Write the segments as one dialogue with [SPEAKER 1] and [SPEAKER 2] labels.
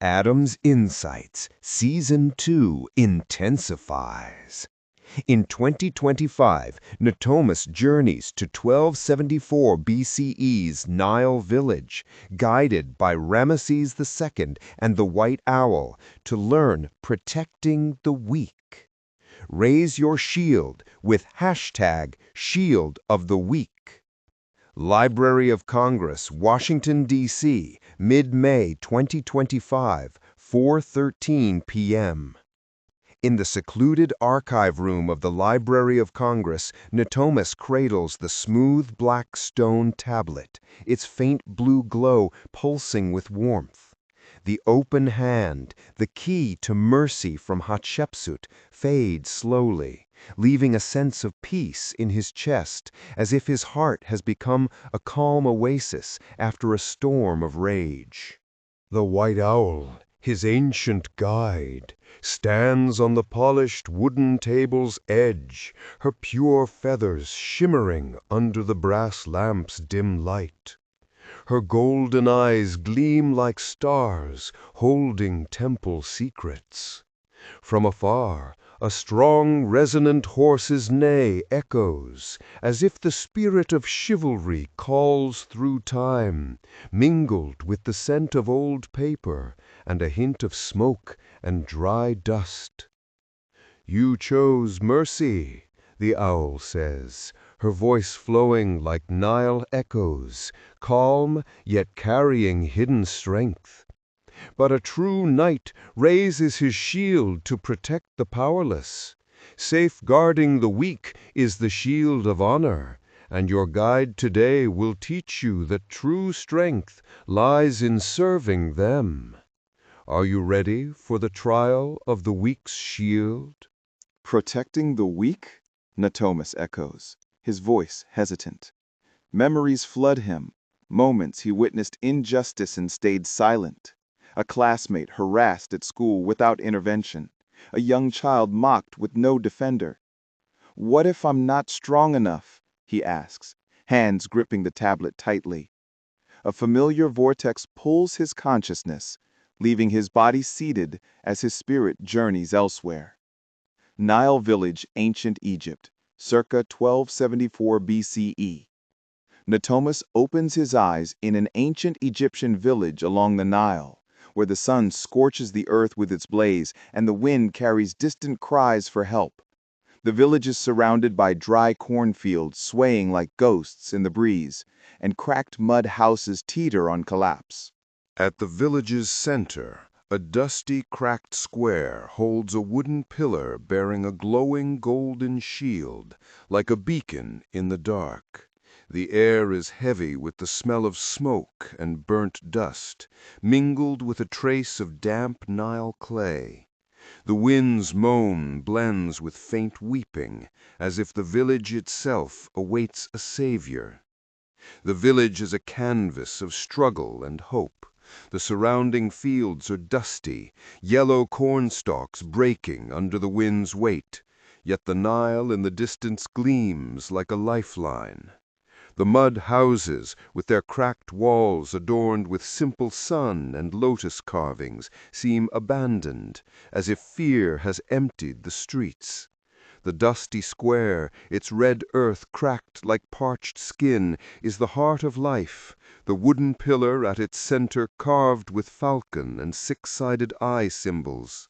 [SPEAKER 1] Adam's Insights Season 2 intensifies. In 2025, Natomis journeys to 1274 BCE's Nile village, guided by Ramesses II and the White Owl, to learn protecting the weak. Raise your shield with hashtag Shield of the Weak. Library of Congress, Washington, D.C., mid-May 2025, 4:13 p.m. In the secluded archive room of the Library of Congress, Natomis cradles the smooth black stone tablet, its faint blue glow pulsing with warmth. The open hand, the key to mercy from Hatshepsut, fades slowly, leaving a sense of peace in his chest, as if his heart has become a calm oasis after a storm of rage. The white owl, his ancient guide, stands on the polished wooden table's edge, her pure feathers shimmering under the brass lamp's dim light. Her golden eyes gleam like stars, holding temple secrets. From afar, a strong, resonant horse's neigh echoes, as if the spirit of chivalry calls through time, mingled with the scent of old paper and a hint of smoke and dry dust. "You chose mercy," the owl says, her voice flowing like Nile echoes, calm yet carrying hidden strength. But a true knight raises his shield to protect the powerless. Safeguarding the weak is the shield of honor, and your guide today will teach you that true strength lies in serving them. Are you ready for the trial of the weak's shield?
[SPEAKER 2] Protecting the weak? Natomis echoes, his voice hesitant. Memories flood him, moments he witnessed injustice and stayed silent. A classmate harassed at school without intervention. A young child mocked with no defender. What if I'm not strong enough? He asks, hands gripping the tablet tightly. A familiar vortex pulls his consciousness, leaving his body seated as his spirit journeys elsewhere. Nile village, ancient Egypt, circa 1274 BCE. Natomis opens his eyes in an ancient Egyptian village along the Nile, where the sun scorches the earth with its blaze and the wind carries distant cries for help. The village is surrounded by dry cornfields swaying like ghosts in the breeze, and cracked mud houses teeter on collapse.
[SPEAKER 1] At the village's center, a dusty, cracked square holds a wooden pillar bearing a glowing golden shield, like a beacon in the dark. The air is heavy with the smell of smoke and burnt dust, mingled with a trace of damp Nile clay. The wind's moan blends with faint weeping, as if the village itself awaits a savior. The village is a canvas of struggle and hope. The surrounding fields are dusty, yellow cornstalks breaking under the wind's weight, yet the Nile in the distance gleams like a lifeline. The mud houses, with their cracked walls adorned with simple sun and lotus carvings, seem abandoned, as if fear has emptied the streets. The dusty square, its red earth cracked like parched skin, is the heart of life, the wooden pillar at its center carved with falcon and six-sided eye symbols.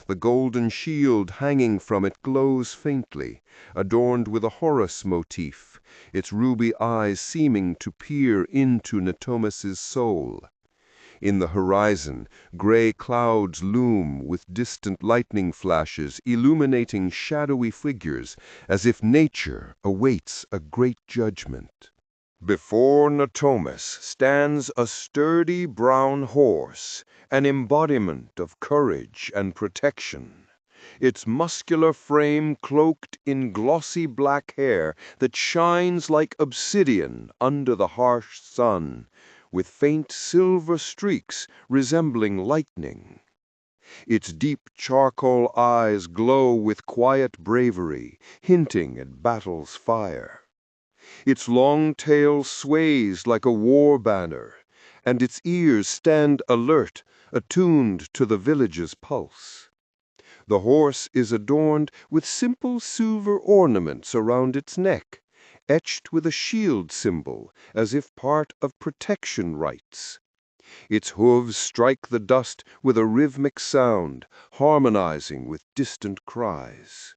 [SPEAKER 1] The golden shield hanging from it glows faintly, adorned with a Horus motif, its ruby eyes seeming to peer into Natomis's soul. In the horizon, gray clouds loom with distant lightning flashes illuminating shadowy figures, as if nature awaits a great judgment. Before Natomis stands a sturdy brown horse, an embodiment of courage and protection. Its muscular frame cloaked in glossy black hair that shines like obsidian under the harsh sun, with faint silver streaks resembling lightning. Its deep charcoal eyes glow with quiet bravery, hinting at battle's fire. Its long tail sways like a war banner, and its ears stand alert, attuned to the village's pulse. The horse is adorned with simple silver ornaments around its neck, etched with a shield symbol as if part of protection rites. Its hooves strike the dust with a rhythmic sound, harmonizing with distant cries.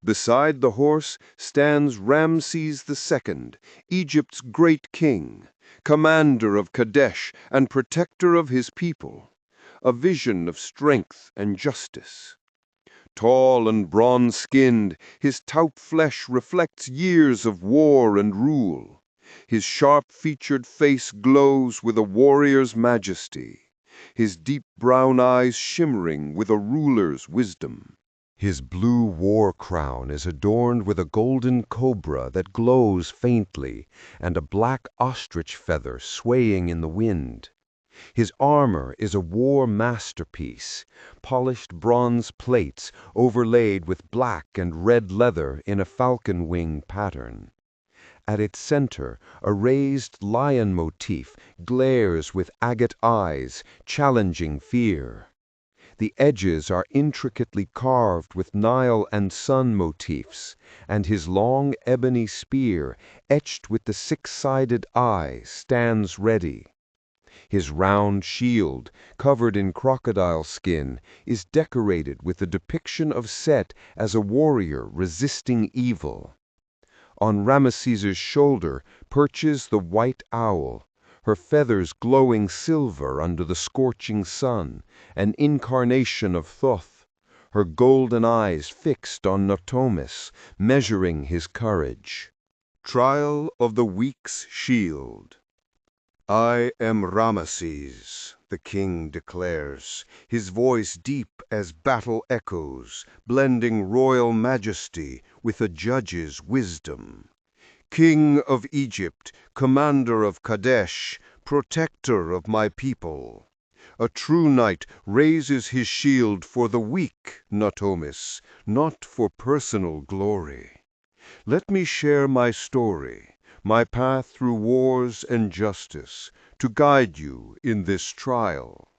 [SPEAKER 1] Beside the horse stands Ramses II, Egypt's great king, commander of Kadesh and protector of his people, a vision of strength and justice. Tall and bronze-skinned, his taut flesh reflects years of war and rule. His sharp-featured face glows with a warrior's majesty, his deep brown eyes shimmering with a ruler's wisdom. His blue war crown is adorned with a golden cobra that glows faintly, and a black ostrich feather swaying in the wind. His armor is a war masterpiece, polished bronze plates overlaid with black and red leather in a falcon wing pattern. At its center, a raised lion motif glares with agate eyes, challenging fear. The edges are intricately carved with Nile and sun motifs, and his long ebony spear, etched with the six-sided eye, stands ready. His round shield, covered in crocodile skin, is decorated with the depiction of Set as a warrior resisting evil. On Ramesses' shoulder perches the white owl, her feathers glowing silver under the scorching sun, an incarnation of Thoth, her golden eyes fixed on Natomis, measuring his courage. Trial of the Weak's Shield. I am Ramesses, the king declares, his voice deep as battle echoes, blending royal majesty with a judge's wisdom. King of Egypt, commander of Kadesh, protector of my people. A true knight raises his shield for the weak, Natomis, not for personal glory. Let me share my story, my path through wars and justice, to guide you in this trial.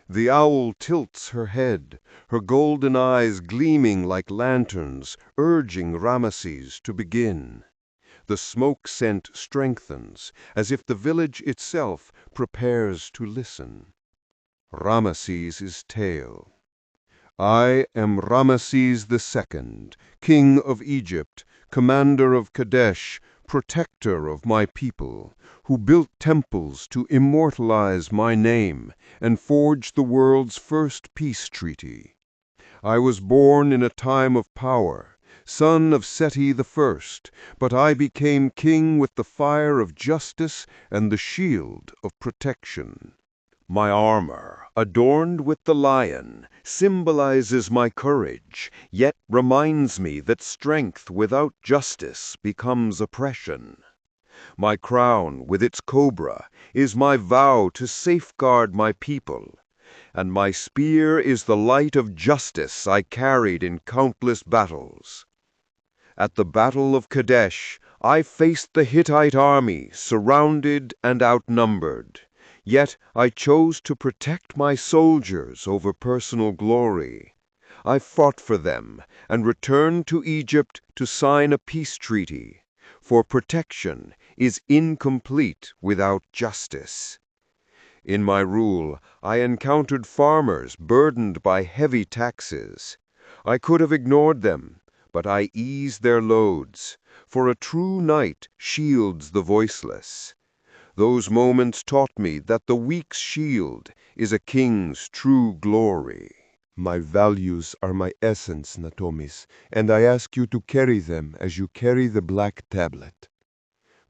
[SPEAKER 1] The owl tilts her head, her golden eyes gleaming like lanterns, urging Ramesses to begin. The smoke scent strengthens, as if the village itself prepares to listen. Ramesses' tale. I am Ramesses II, king of Egypt, commander of Kadesh, protector of my people, who built temples to immortalize my name and forged the world's first peace treaty. I was born in a time of power, son of Seti I, but I became king with the fire of justice and the shield of protection. My armor, adorned with the lion, symbolizes my courage, yet reminds me that strength without justice becomes oppression. My crown, with its cobra, is my vow to safeguard my people, and my spear is the light of justice I carried in countless battles. At the Battle of Kadesh, I faced the Hittite army, surrounded and outnumbered. Yet I chose to protect my soldiers over personal glory. I fought for them and returned to Egypt to sign a peace treaty, for protection is incomplete without justice. In my rule, I encountered farmers burdened by heavy taxes. I could have ignored them, but I eased their loads, for a true knight shields the voiceless. Those moments taught me that the weak's shield is a king's true glory. My values are my essence, Natomis, and I ask you to carry them as you carry the black tablet.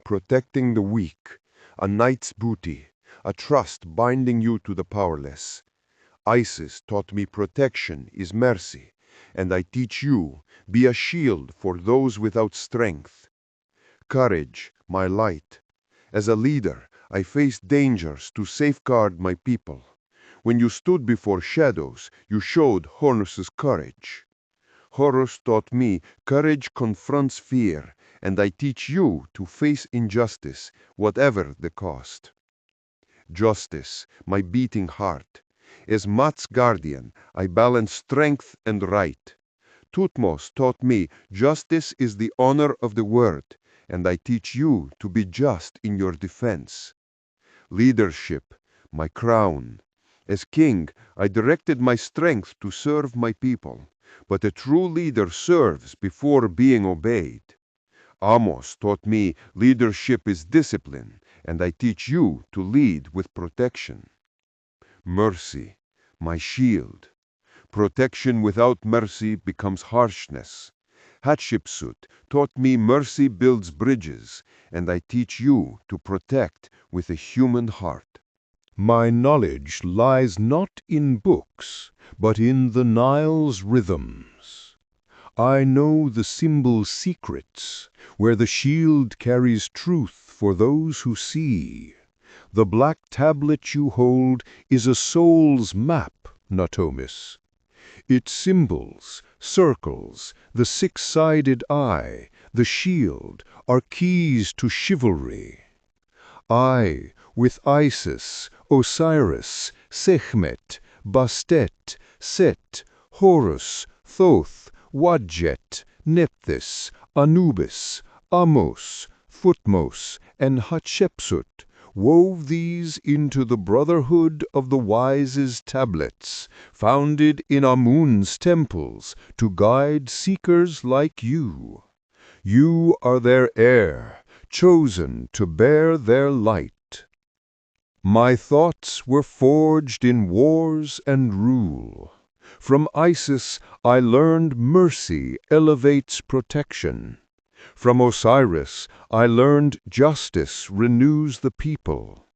[SPEAKER 1] Protecting the weak, a knight's booty, a trust binding you to the powerless. Isis taught me protection is mercy, and I teach you, be a shield for those without strength. Courage, my light. As a leader, I faced dangers to safeguard my people. When you stood before shadows, you showed Horus's courage. Horus taught me courage confronts fear, and I teach you to face injustice, whatever the cost.
[SPEAKER 3] justice, my beating heart. As Mat's guardian, I balance strength and right. Tutmos taught me justice is the honor of the word, and I teach you to be just in your defense. Leadership, my crown. As king, I directed my strength to serve my people, but a true leader serves before being obeyed. Amos taught me leadership is discipline, and I teach you to lead with protection. Mercy, my shield. Protection without mercy becomes harshness. Hatshepsut taught me mercy builds bridges, and I teach you to protect with a human heart.
[SPEAKER 4] My knowledge lies not in books, but in the Nile's rhythms. I know the symbol secrets, where the shield carries truth for those who see. The black tablet you hold is a soul's map, Natomis. Its symbols, circles, the six-sided eye, the shield, are keys to chivalry. I, with Isis, Osiris, Sekhmet, Bastet, Set, Horus, Thoth, Wadjet, Nephthys, Anubis, Amos, Thutmose, and Hatshepsut, wove these into the brotherhood of the Wise's tablets, founded in Amun's temples to guide seekers like you. You are their heir, chosen to bear their light. My thoughts were forged in wars and rule. From Isis I learned mercy elevates protection. From Osiris I learned justice renews the people.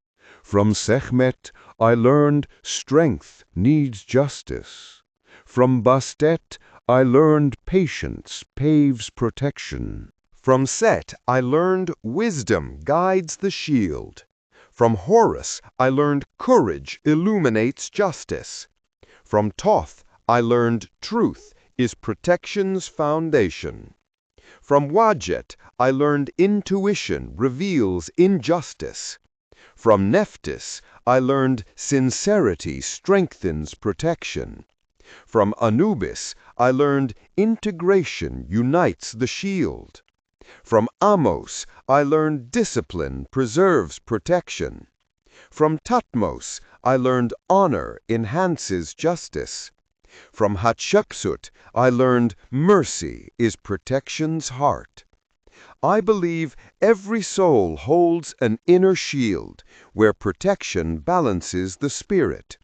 [SPEAKER 4] From Sekhmet I learned strength needs justice. From Bastet I learned patience paves protection.
[SPEAKER 1] From Set I learned wisdom guides the shield. From Horus I learned courage illuminates justice. From Thoth I learned truth is protection's foundation. From Wadjet I learned intuition reveals injustice. From Nephthys I learned sincerity strengthens protection. From Anubis I learned integration unites the shield. From Amos I learned discipline preserves protection. From Thutmose I learned honor enhances justice. From Hatshepsut I learned mercy is protection's heart. I believe every soul holds an inner shield where protection balances the spirit.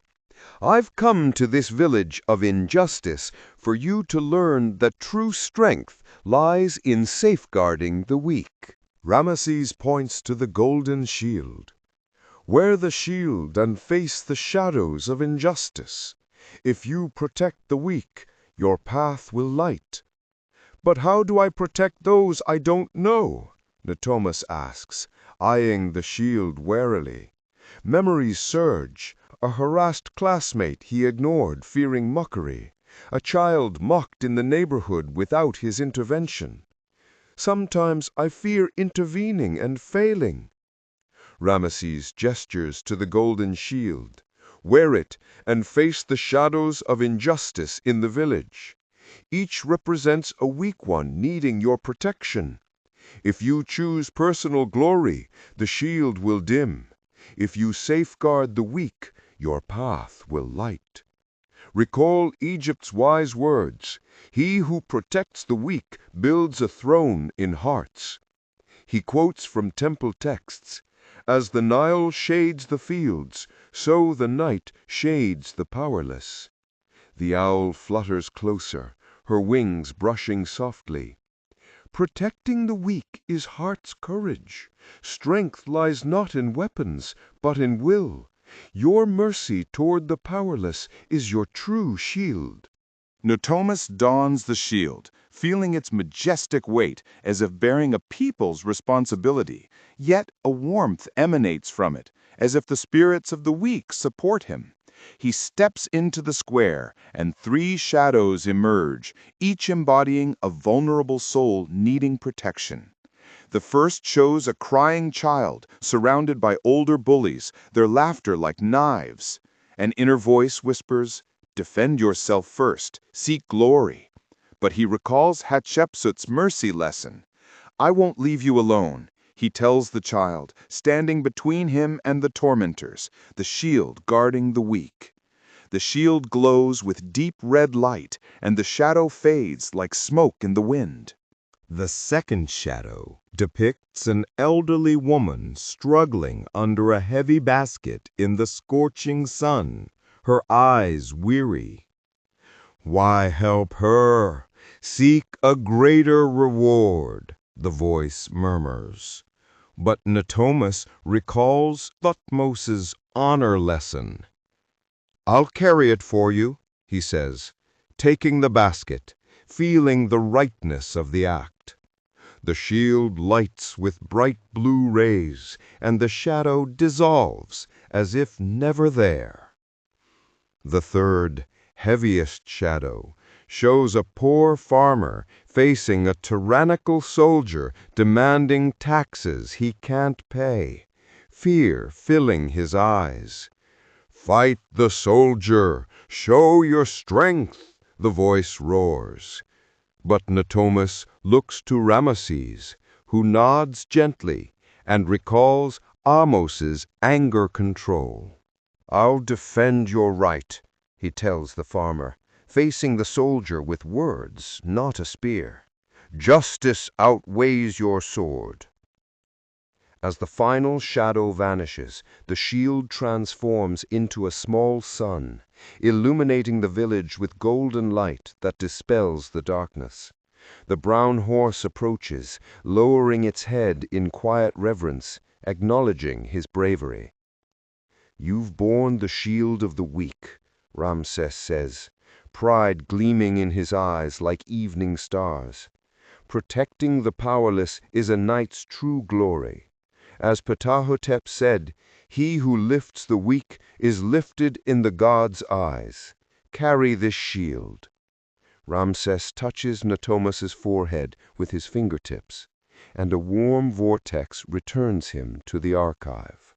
[SPEAKER 1] I've come to this village of injustice for you to learn that true strength lies in safeguarding the weak.
[SPEAKER 5] Ramesses points to the golden shield. Wear the shield and face the shadows of injustice. If you protect the weak, your path will light. But how do I protect those I don't know? Natomis asks, eyeing the shield warily. Memories surge. A harassed classmate he ignored, fearing mockery. A child mocked in the neighborhood without his intervention. Sometimes I fear intervening and failing. Ramesses gestures to the golden shield. Wear it and face the shadows of injustice in the village. Each represents a weak one needing your protection. If you choose personal glory, the shield will dim. If you safeguard the weak, your path will light. Recall Egypt's wise words. He who protects the weak builds a throne in hearts. He quotes from temple texts. As the Nile shades the fields, so the night shades the powerless. The owl flutters closer, her wings brushing softly. Protecting the weak is heart's courage. Strength lies not in weapons, but in will. Your mercy toward the powerless is your true shield.
[SPEAKER 2] Natomis dons the shield, feeling its majestic weight as if bearing a people's responsibility, yet a warmth emanates from it, as if the spirits of the weak support him. He steps into the square, and 3 shadows emerge, each embodying a vulnerable soul needing protection. The first shows a crying child surrounded by older bullies, their laughter like knives. An inner voice whispers, "Defend yourself first, seek glory." But he recalls Hatshepsut's mercy lesson. "I won't leave you alone," he tells the child, standing between him and the tormentors, the shield guarding the weak. The shield glows with deep red light, and the shadow fades like smoke in the wind.
[SPEAKER 5] The second shadow depicts an elderly woman struggling under a heavy basket in the scorching sun, her eyes weary. "Why help her? Seek a greater reward," the voice murmurs. But Natomis recalls Thutmose's honor lesson. "I'll carry it for you," he says, taking the basket, feeling the rightness of the act. The shield lights with bright blue rays, and the shadow dissolves as if never there. The third, heaviest shadow shows a poor farmer facing a tyrannical soldier demanding taxes he can't pay, fear filling his eyes. "Fight the soldier! Show your strength!" the voice roars. But Natomis looks to Ramesses, who nods gently and recalls Amos's anger control. "I'll defend your right," he tells the farmer, facing the soldier with words, not a spear. "Justice outweighs your sword." As the final shadow vanishes, the shield transforms into a small sun, illuminating the village with golden light that dispels the darkness. The brown horse approaches, lowering its head in quiet reverence, acknowledging his bravery. "You've borne the shield of the weak," Ramses says, pride gleaming in his eyes like evening stars. "Protecting the powerless is a knight's true glory. As Ptahhotep said, he who lifts the weak is lifted in the gods' eyes. Carry this shield." Ramses touches Natomis's forehead with his fingertips, and a warm vortex returns him to the archive.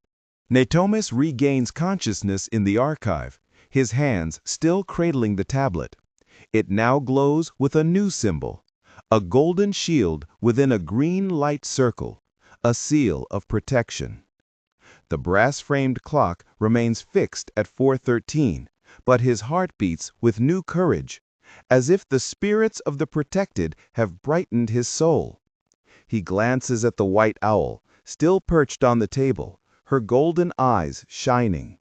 [SPEAKER 6] Natomis regains consciousness in the archive, his hands still cradling the tablet. It now glows with a new symbol, a golden shield within a green light circle, a seal of protection. The brass-framed clock remains fixed at 4:13, but his heart beats with new courage, as if the spirits of the protected have brightened his soul. He glances at the white owl, still perched on the table, her golden eyes shining.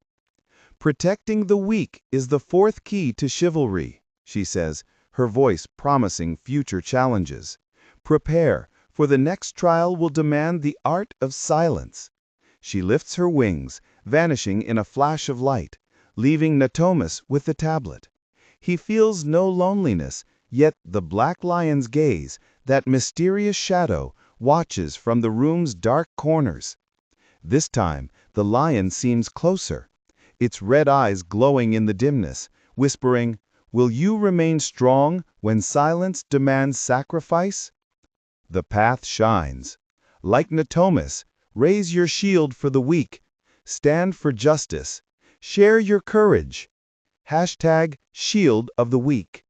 [SPEAKER 6] "Protecting the weak is the fourth key to chivalry," she says, her voice promising future challenges. "Prepare, for the next trial will demand the art of silence." She lifts her wings, vanishing in a flash of light, leaving Natomis with the tablet. He feels no loneliness, yet the black lion's gaze, that mysterious shadow, watches from the room's dark corners. This time, the lion seems closer, its red eyes glowing in the dimness, whispering, "Will you remain strong when silence demands sacrifice?" The path shines. Like Natomis, raise your shield for the weak. Stand for justice. Share your courage. #ShieldOfTheWeak